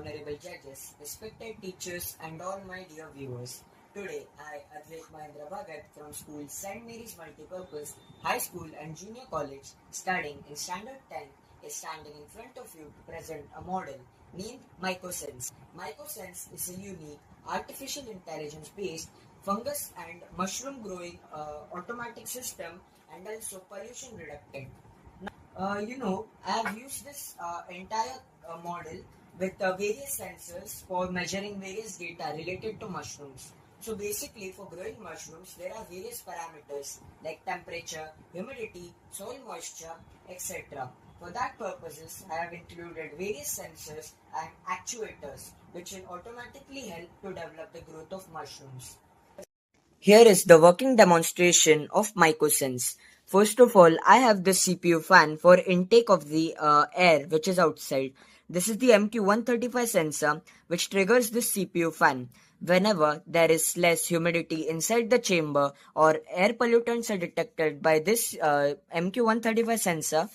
honorable judges, respected teachers, and all my dear viewers. Today, I, Advait Mahendra Bhagat from school St. Mary's Multipurpose High School and Junior College, studying in Standard 10, is standing in front of you to present a model named MycoSense. MycoSense is a unique artificial intelligence-based fungus and mushroom growing automatic system and also pollution reductant. I have used this entire model with various sensors for measuring various data related to mushrooms. So basically, for growing mushrooms, there are various parameters like temperature, humidity, soil moisture, etc. For that purposes, I have included various sensors and actuators which will automatically help to develop the growth of mushrooms. Here is the working demonstration of MycoSense. First of all, I have the CPU fan for intake of the air which is outside. This is the MQ135 sensor which triggers this CPU fan. Whenever there is less humidity inside the chamber or air pollutants are detected by this MQ135 sensor,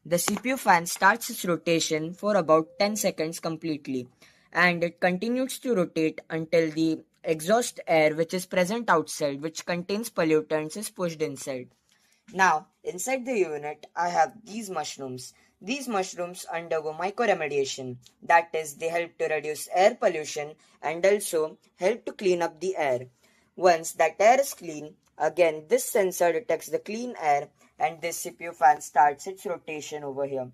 the CPU fan starts its rotation for about 10 seconds completely, and it continues to rotate until the exhaust air which is present outside, which contains pollutants, is pushed inside. Now, inside the unit, I have these mushrooms. These mushrooms undergo mycoremediation, that is, they help to reduce air pollution and also help to clean up the air. Once that air is clean, again this sensor detects the clean air and this CPU fan starts its rotation over here.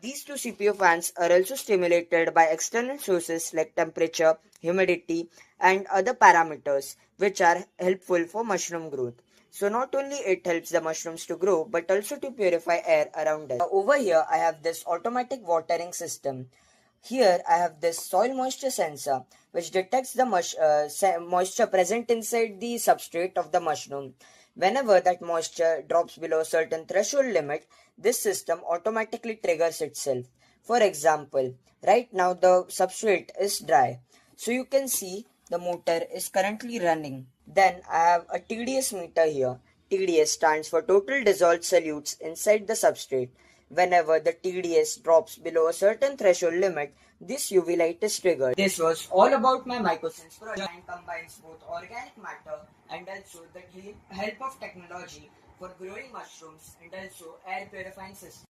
These two CPU fans are also stimulated by external sources like temperature, humidity, and other parameters which are helpful for mushroom growth. So not only it helps the mushrooms to grow but also to purify air around us. Over here I have this automatic watering system. Here I have this soil moisture sensor which detects the moisture present inside the substrate of the mushroom. Whenever that moisture drops below a certain threshold limit, this system automatically triggers itself. For example, right now the substrate is dry. So you can see the motor is currently running. Then I have a TDS meter here. TDS stands for total dissolved solutes inside the substrate. Whenever the TDS drops below a certain threshold limit, this UV light is triggered. This was all about my MycoSense project and combines both organic matter and also the help of technology for growing mushrooms and also air purifying systems.